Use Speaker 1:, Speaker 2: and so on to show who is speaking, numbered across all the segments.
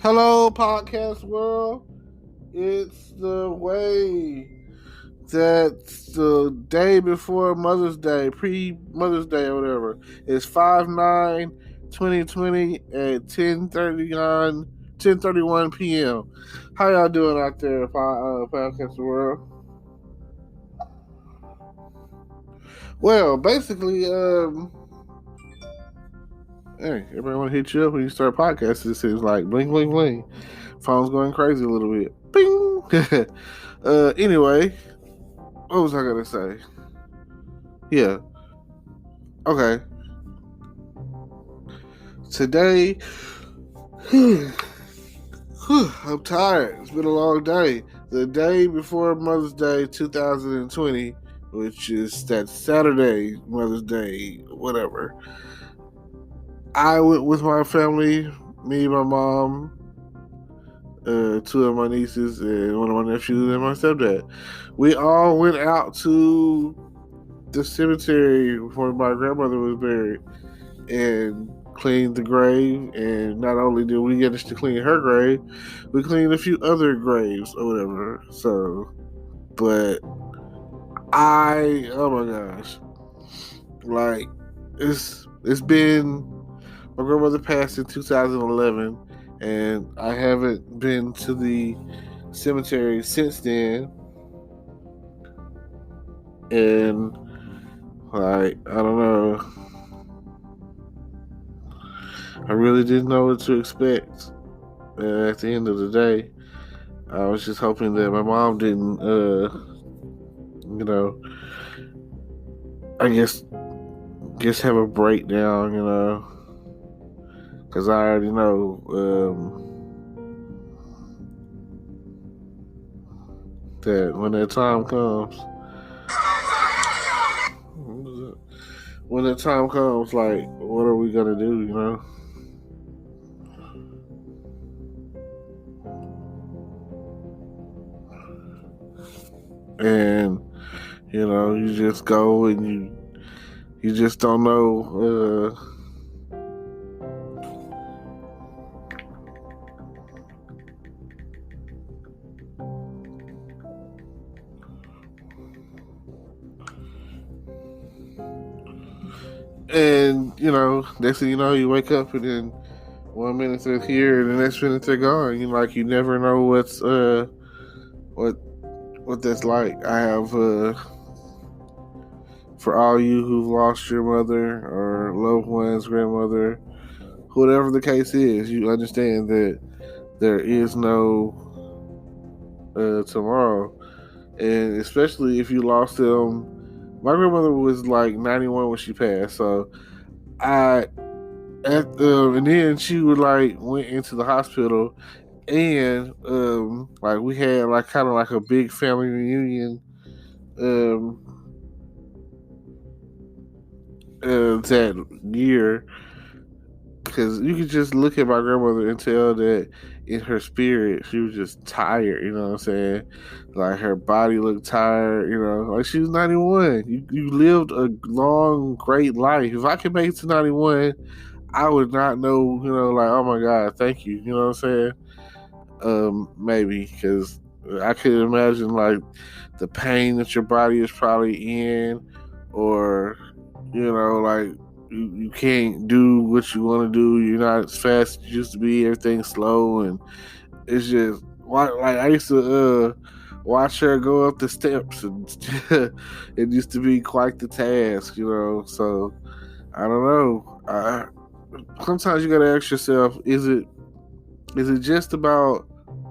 Speaker 1: Hello, podcast world. It's the way that's the day before Mother's Day, pre Mother's Day or whatever. It's 5/9/2020 at 10:31 p.m. How y'all doing out there, podcast world? Well, basically, hey, everybody want to hit you up when you start podcasting. It seems like bling, bling, bling. Phone's going crazy a little bit. Bing. Anyway, what was I gonna say? Yeah. Okay. Today, I'm tired. It's been a long day. The day before Mother's Day 2020, which is that Saturday, Mother's Day, whatever. I went with my family, me, my mom, two of my nieces, and one of my nephews, and my stepdad. We all went out to the cemetery where my grandmother was buried and cleaned the grave. And not only did we get to clean her grave, we cleaned a few other graves or whatever. So, but oh my gosh, like it's been, my grandmother passed in 2011, and I haven't been to the cemetery since then. And like, I don't know, I really didn't know what to expect. At the end of the day, I was just hoping that my mom didn't, I guess have a breakdown, because I already know that when that time comes, like, what are we gonna do, And you just go and you just don't know. And next thing you know, you wake up and then 1 minute they're here and the next minute they're gone. You never know what's what that's like. I have for all you who've lost your mother or loved one's grandmother, whatever the case is, you understand that there is no tomorrow. And especially if you lost them. My grandmother was like 91 when she passed, so and then she would went into the hospital, and we had kind of like a big family reunion that year, because you could just look at my grandmother and tell that in her spirit she was just tired. You know what I'm saying? Like, her body looked tired. Like, she was 91. You lived a long, great life. If I could make it to 91, I would not know. Like, oh my God, thank you. You know what I'm saying? Maybe because I could imagine like the pain that your body is probably in, or like you can't do what you want to do. You're not as fast as you used to be. Everything's slow, and it's just like I used to watch her go up the steps, and it used to be quite the task, So I don't know. Sometimes you gotta ask yourself: is it just about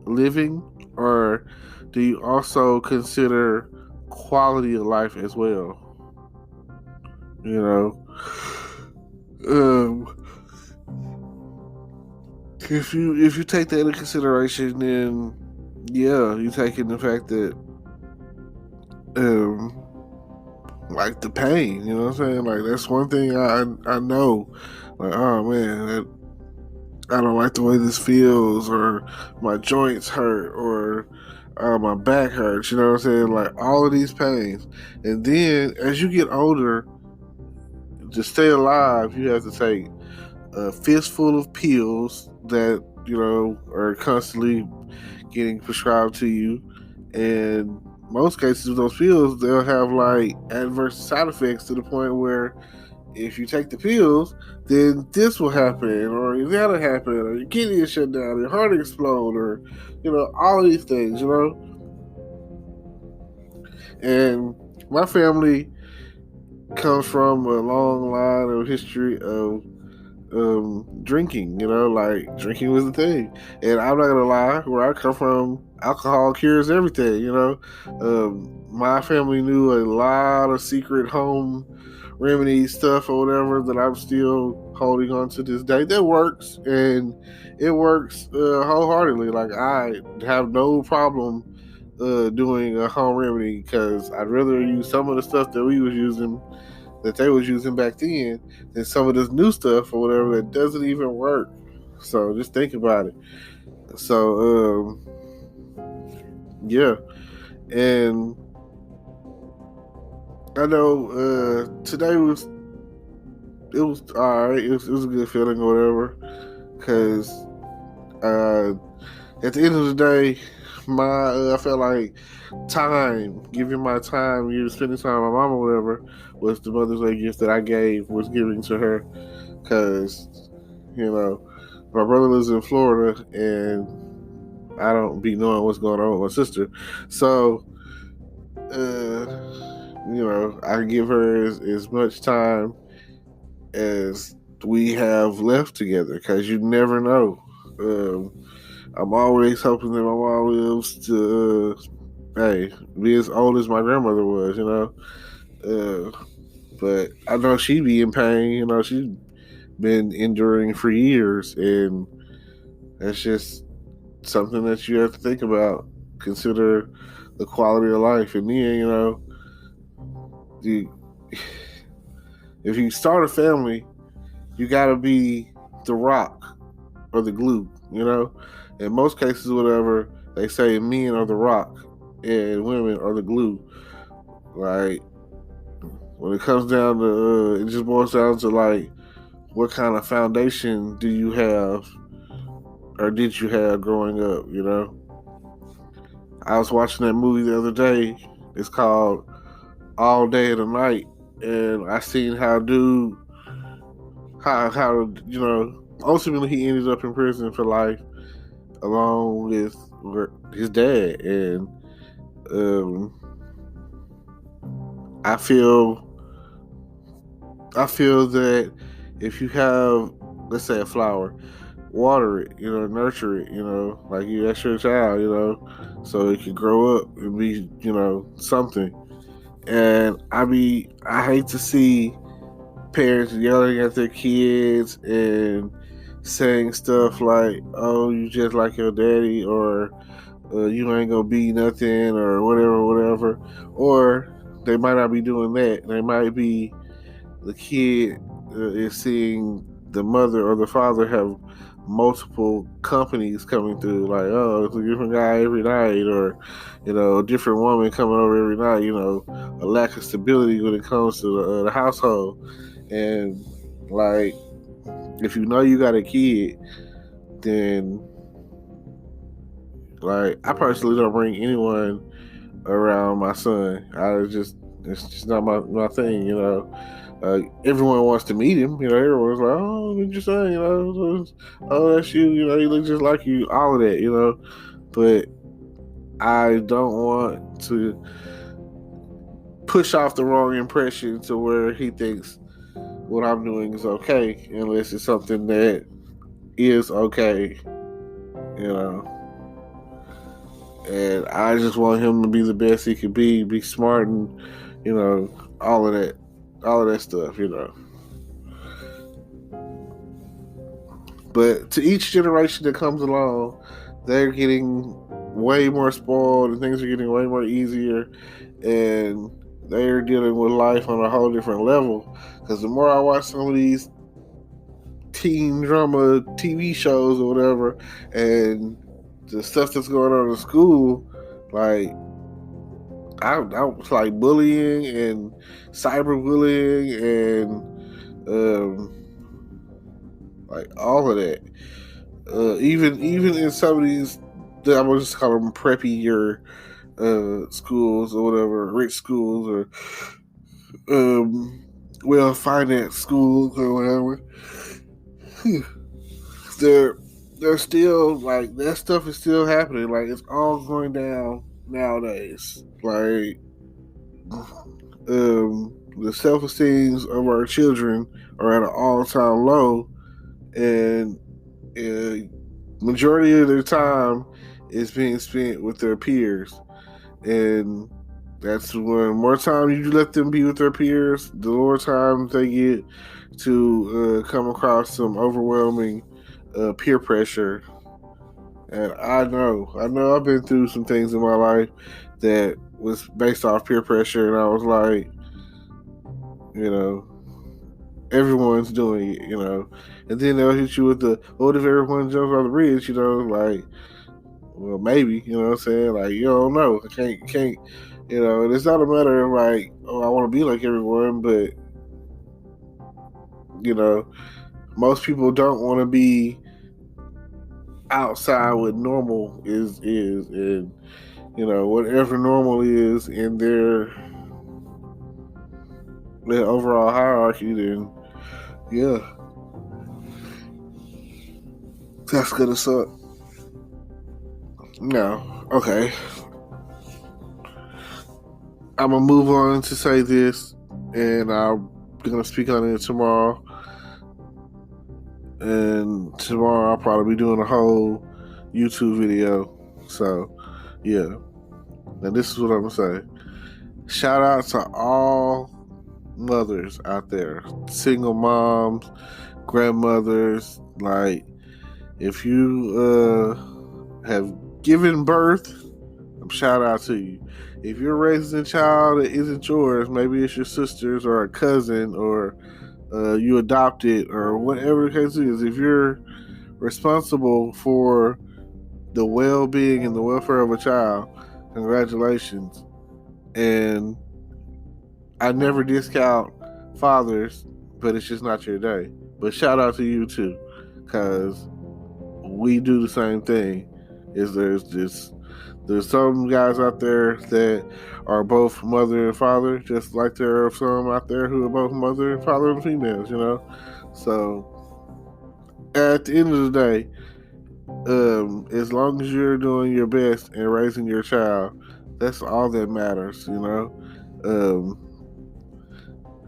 Speaker 1: living, or do you also consider quality of life as well? If you take that into consideration, then yeah, you take in the fact that like the pain, you know what I'm saying? Like, that's one thing I know. Like, oh man, I don't like the way this feels, or my joints hurt, or my back hurts, you know what I'm saying? Like, all of these pains. And then as you get older, to stay alive, you have to take a fistful of pills that are constantly getting prescribed to you. And most cases with those pills, they'll have like adverse side effects to the point where if you take the pills, then this will happen, or that'll happen, or your kidney will shut down, your heart will explode, or all of these things, And my family comes from a long line of history of drinking. Like drinking was the thing, and I'm not gonna lie. Where I come from, alcohol cures everything. My family knew a lot of secret home remedy stuff or whatever that I'm still holding on to this day. That works, and it works wholeheartedly. Like I have no problem doing a home remedy because I'd rather use some of the stuff that we was using that they was using back then than some of this new stuff or whatever that doesn't even work. So just think about it. So yeah, and I know today was all right. It was a good feeling or whatever because at the end of the day, I felt like giving my time, spending time with my mom or whatever, was the Mother's Day gift that I was giving to her. Because, my brother lives in Florida and I don't be knowing what's going on with my sister. So, I give her as much time as we have left together because you never know. I'm always hoping that my mom lives to, be as old as my grandmother was, But I know she be in pain, she's been enduring for years, and that's just something that you have to think about. Consider the quality of life. And then, if you start a family, you gotta be the rock or the glue, In most cases, whatever, they say men are the rock and women are the glue. Like, when it comes down to, it just boils down to, like, what kind of foundation do you have or did you have growing up, I was watching that movie the other day. It's called All Day and the Night. And I seen how ultimately he ended up in prison for life along with his dad. And I feel that if you have, let's say, a flower, water it, nurture it, like that's your child, so it can grow up and be, something. And I hate to see parents yelling at their kids and saying stuff like, "Oh, you just like your daddy," or "You ain't gonna be nothing," or whatever. Or they might not be doing that. They might be the kid is seeing the mother or the father have multiple companies coming through, like, oh, it's a different guy every night, or a different woman coming over every night. A lack of stability when it comes to the household. And like, if you know you got a kid, then like, I personally don't bring anyone around my son. It's just not my thing, everyone wants to meet him, everyone's like, oh, look at your son, oh, that's you, he looks just like you, all of that, but I don't want to push off the wrong impression to where he thinks what I'm doing is okay, unless it's something that is okay, and I just want him to be the best he can be smart, and all of that stuff, But to each generation that comes along, they're getting way more spoiled and things are getting way more easier, and they're dealing with life on a whole different level. Because the more I watch some of these teen drama TV shows or whatever, and the stuff that's going on in school, like, I was like bullying and cyberbullying and like all of that. Even in some of these, I'm gonna just call them preppier schools or whatever, rich schools or well financed schools or whatever. They're still like that stuff is still happening. Like it's all going down nowadays. Like the self-esteems of our children are at an all-time low, and majority of their time is being spent with their peers, and that's when more time you let them be with their peers, the more time they get to come across some overwhelming peer pressure. And I know I've been through some things in my life that was based off peer pressure, and I was like, everyone's doing it, and then they'll hit you with the, what if everyone jumps on the bridge, like, well, maybe, you know what I'm saying? Like, you don't know. I can't, and it's not a matter of like, oh, I want to be like everyone, but, most people don't want to be outside what normal is, and, whatever normal is in their overall hierarchy, then, yeah, that's gonna suck. Now, okay, I'm gonna move on to say this, and I'm gonna speak on it tomorrow. And tomorrow I'll probably be doing a whole YouTube video. So, yeah. Now this is what I'm gonna say. Shout out to all mothers out there, single moms, grandmothers. Like, if you have given birth, shout out to you. If you're raising a child that isn't yours, maybe it's your sister's or a cousin, or you adopted, or whatever the case is. If you're responsible for the well-being and the welfare of a child, congratulations. And I never discount fathers, but it's just not your day. But shout out to you too, because we do the same thing. There's some guys out there that are both mother and father, just like there are some out there who are both mother and father and females, So at the end of the day, as long as you're doing your best and raising your child, that's all that matters,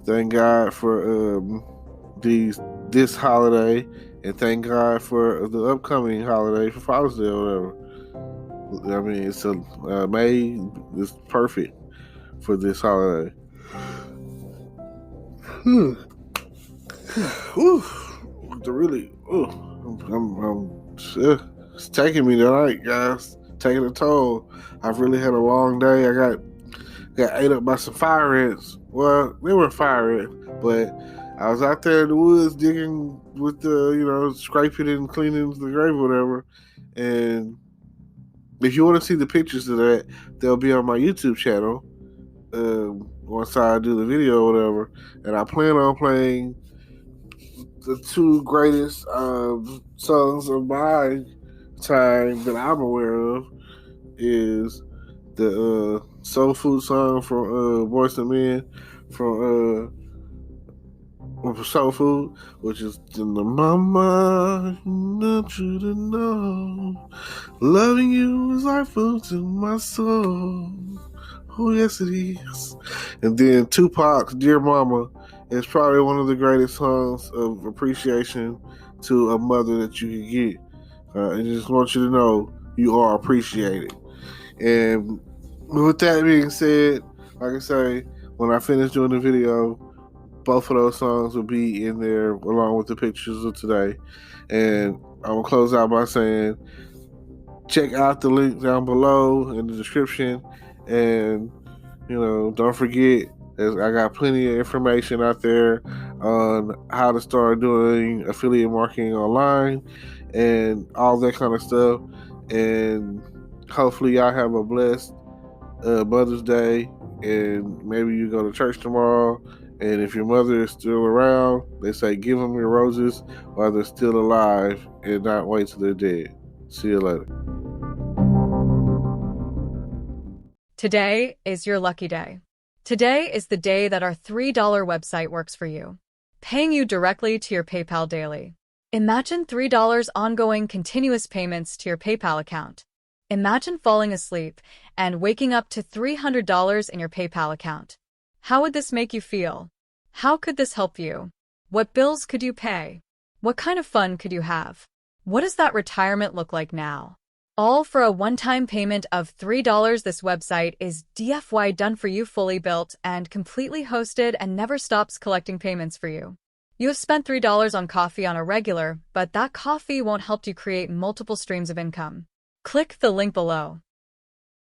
Speaker 1: Thank God for this holiday, and thank God for the upcoming holiday for Father's Day or whatever. I mean, it's May is perfect for this holiday. It's taking me tonight, guys. Taking a toll. I've really had a long day. I got ate up by some fire ants. Well, they were fire ants, but I was out there in the woods digging with the, scraping and cleaning the grave or whatever. And if you want to see the pictures of that, they'll be on my YouTube channel once I do the video or whatever. And I plan on playing the two greatest songs of my time that I'm aware of is the Soul Food song from Boyz II Men from Soul Food, which is in the mama, not you to know, loving you is like food to my soul. Oh yes it is. And then Tupac's Dear Mama is probably one of the greatest songs of appreciation to a mother that you can get. I just want you to know you are appreciated. And with that being said, like I say, when I finish doing the video, both of those songs will be in there along with the pictures of today. And I'm going to close out by saying, check out the link down below in the description. And, don't forget, I got plenty of information out there on how to start doing affiliate marketing online and all that kind of stuff. And hopefully y'all have a blessed Mother's Day, and maybe you go to church tomorrow And if your mother is still around, they say give them your roses while they're still alive and not wait till they're dead. See you later.
Speaker 2: Today is your lucky day. Today is the day that our $3 website works for you, paying you directly to your PayPal daily. Imagine $3 ongoing continuous payments to your PayPal account. Imagine falling asleep and waking up to $300 in your PayPal account. How would this make you feel? How could this help you? What bills could you pay? What kind of fun could you have? What does that retirement look like now? All for a one-time payment of $3. This website is DFY done for you, fully built and completely hosted, and never stops collecting payments for you. You have spent $3 on coffee on a regular, but that coffee won't help you create multiple streams of income. Click the link below.